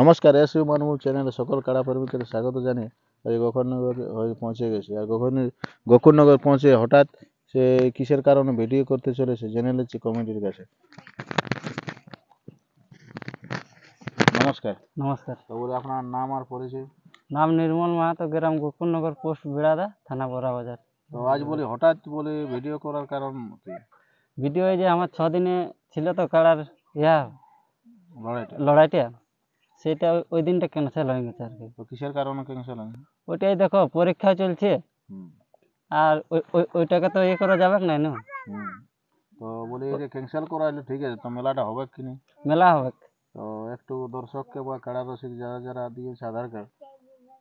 নমস্কার, S U মানমুভ চ্যানেলে সকল কাড়া প্রেমিকদের স্বাগত জানিয়ে আজ গোকুলনগর হয়ে পৌঁছে গেছি। আর গোকুলনগর পৌঁছে হঠাৎ সে কিসের কারণে ভিডিও করতে চলেছে জেনে নিচ্ছি কমিটির কাছে। নমস্কার। নমস্কার। তো বলে আপনার নাম আর পরিচয়? নাম নির্মল মাহাতো, গ্রাম গোকুলনগর, পোস্ট বিড়াদা, থানা বড়াবাজার। তো আজ বলি হঠাৎ বলে ভিডিও করার কারণ কি? ভিডিও এই যে আমার 6 দিনে ছিল তো কাড়ার লড়াইটা, সেটা ওই দিনটা ক্যান্সেল হয়ে গেছে আর কি। তো কিসের কারণে ক্যান্সেল হয়ে? ওইটাই দেখো, পরীক্ষা চলছে আর ওইটাকে তো করা যাবে না। তো বলি এই যে ক্যান্সেল করা হলে ঠিক আছে, তো মেলাটা হবে কি না? মেলা হবে। তো একটু দর্শককে বা কাড়া রসিক যারা যারা দিয়েছে আধার কার্ড,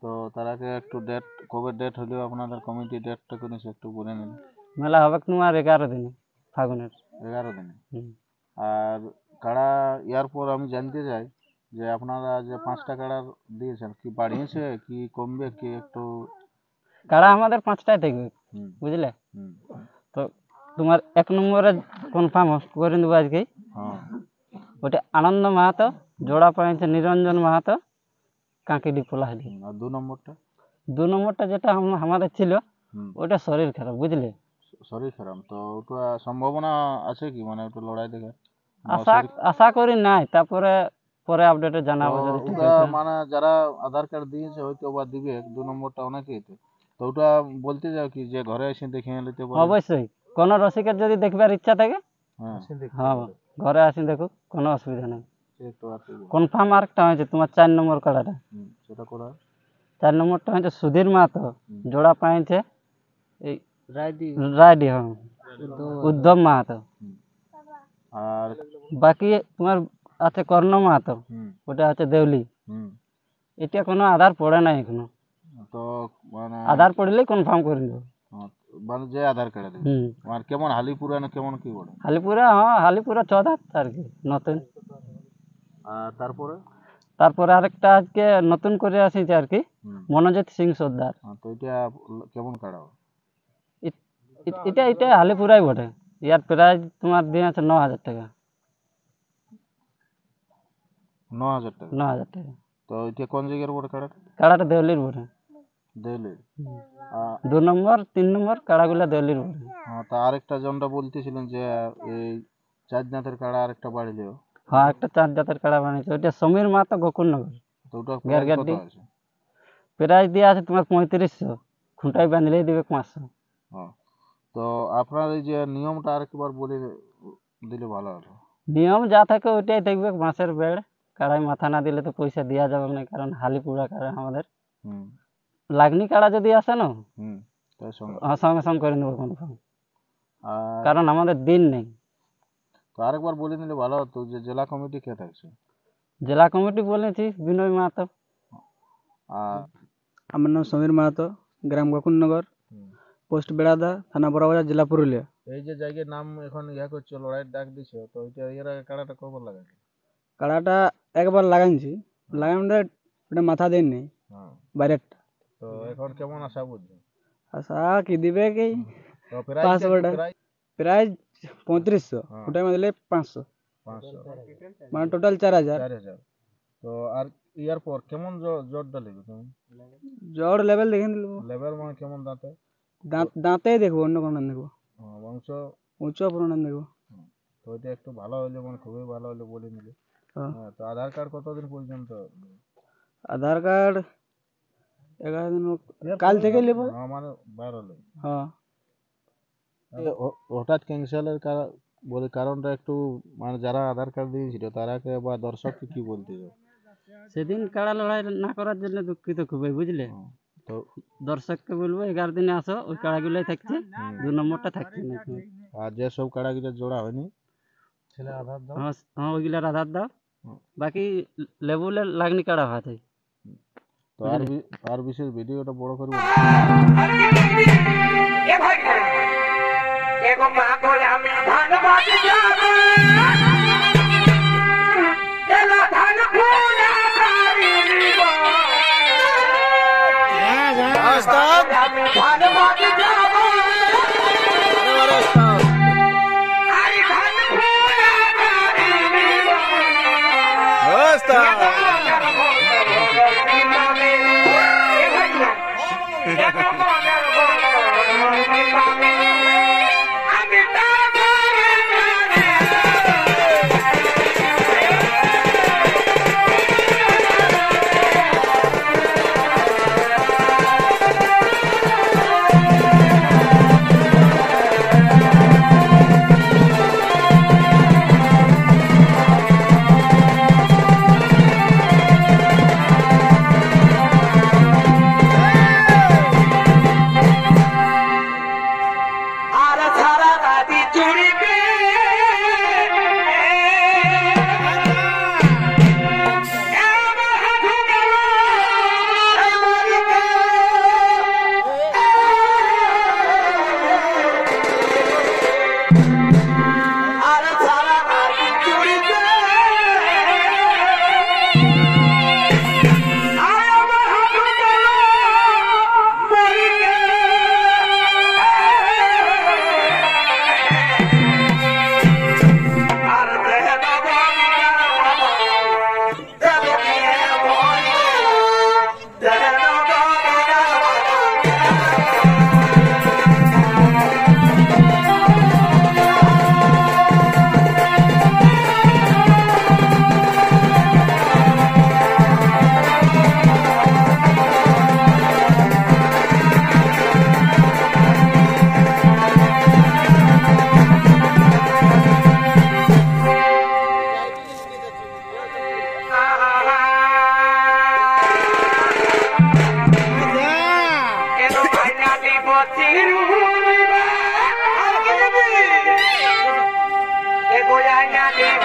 তো তারাকে একটু ডেট কবে ডেট হলেও আপনাদের কমিটি ডেটটা করে একটু বলে নিন। মেলা হবে তোমার 11 দিনে, ফাগুনের 11 দিনে। আর কাড়া ইয়ার পর আমি জানতে চাই যে আপনারা যে 5টা কাড়া দিয়েছেন কি বাড়িয়েছে কি কমবে কি? একটু কাড়া আমাদের 5টাই থাকবে, বুঝলে? তো তোমার 1 নম্বরে কনফার্ম করে দেবো আজকে। ওটা আনন্দ মাহাতো, জোড়া পাইছে নিরঞ্জন মাহাতো, কাঁকিডি পোলাহালি। আর 2 নম্বরটা যেটা আমাদের ছিল ওটা শরীর খারাপ, বুঝলে? শরীর খারাপ, তো ওটা সম্ভাবনা আছে কি মানে ওটা লড়াই দেখে? আশা করি নাই, তারপরে পরে আপডেটে জানাবো যদি ঠিক আছে। মানে যারা আধার কার্ড দিয়েছে হয়তো বা দিবে 2 নম্বরটা অনেকেই, তো ওটা বলতে যাও কি যে ঘরে এসে দেখে নিতে পারে? অবশ্যই, কোন রসিকের যদি দেখবার ইচ্ছা থাকে হ্যাঁ ঘরে আসি দেখো, কোনো অসুবিধা নেই। কনফার্ম আরেকটা হয়েছে তোমার 4 নম্বর কাড়াটা, সেটা করা 4 নম্বরটা হয়েছে সুধীর মাহাতো, জোড়া পাইছে এই রায়ডি উদ্ধব মাহাতো। আর বাকি তোমার আছে কর্ণ মাহাতো, ওটা আছে দেউলি। এটা কোনো আধার পড়ে নাই এখনো, তো মানে আধার পড়লেই কনফার্ম করে দেবো। মানে যে আধার কার্ড আর কেমন হালিপুরা না কেমন কি বলে? হালিপুরা, হ্যাঁ হালিপুরা 14 আর কি নতুন। আর তারপরে আরেকটা আজকে নতুন করে আসিছে আর কি, মনোজিৎ সিং সর্দার। তো এটা কেমন কাড়া? এটা হালিপুরাই বটে। ইয়ার প্রাইস তোমার দিয়ে আছে 9,000 টাকা। 9,000 টাকা? 9,000 টাকা। তো এটা কোন জায়গার বটে কাড়াটা? কাড়াটা দেউলির বটে। দেউলির? 2 নম্বর 3 নম্বর কাড়াগুলা দেউলির বটে। তা আরেকটা জনটা বলতেছিলেন যে এই 4 জাতের কাড়া আরেকটা বাড়িলেও? হ্যাঁ, একটা 4 জাতের কাড়া বানিয়েছে, ওইটা সমীর মাহাতো, গোকুলনগর। তো ওটা প্রাইস কত আছে? প্রাইস দিয়ে আছে তোমার 3500, খুঁটায় বাঁধলেই দিবে 500। তো আপনার এই যে নিয়মটা আরেকবার বলে দিলে ভালো হতো। নিয়ম যা থাকে ওইটাই দেখবে, মাছের বেড়, কাড়াই মাথা না দিলে তো পয়সা দেওয়া যাবে না, কারণ হালিপুরা কাড়া আমাদের। লাগনি কাড়া যদি আসে না সঙ্গে সঙ্গে করে নেবো কনফার্ম, কারণ আমাদের দিন নেই। তো আরেকবার বলে নিলে ভালো হতো যে জেলা কমিটি কে থাকছে? জেলা কমিটি বলেছি বিনয় মাহাতো। আমার নাম সমীর মাহাতো, গ্রাম গোকুলনগর, পোস্ট বেড়াদা, থানা বড়াবাজার, জেলা পুরুলিয়া। এই যে জায়গার নাম এখন করছো, লড়াইয়ের ডাক দিছো, তো ওইটা এর আগে কাড়াটা কবার লাগাইছো? কাড়াটা একবার লাগাইছি, ওটা মাথা দেয়নি বাইরেটা। তো এখন কেমন আশা বুঝছো? আশা কি দিবে কি প্রাইজ 3500, ওটার মধ্যে 500 মানে টোটাল 4,000। তো আর ইয়ার পর কেমন জোরটা নেবে তুমি? জোর লেভেল দেখে নিল। লেভেল মানে কেমন? দাঁতেই দেখবো, অন্য কোনো দেখবো। বংশ উঁচু পুরনো দেখবো। তো ওইটা একটু ভালো হলে, মানে খুবই ভালো হলে বলে নিলে। তো আধার কার্ড কতদিন পর্যন্ত? আধার কার্ড 11 দিন, কাল থেকে নেব। মানে 12 হলে। হ্যাঁ। হঠাৎ ক্যান্সেলের বলে কারণটা একটু মানে যারা আধার কার্ড দিয়েছিল তারাকে বা দর্শককে কি বলতে চাও? সেদিন কাড়া লড়াই না করার জন্য দুঃখিত খুবই, বুঝলে? তো দর্শককে বলবো 11 দিনে আসো, ওই কাড়াগুলোই থাকছে, 2 নম্বরটা থাকছে না। আর যে সব কাড়াগুলো জোড়া হয়নি ওইগুলার আধার দাও, বাকি লেবুলের লাগনি কাড়া আছে। তো আর বিশেষ ভিডিওটা বড় করব। Voy a añadir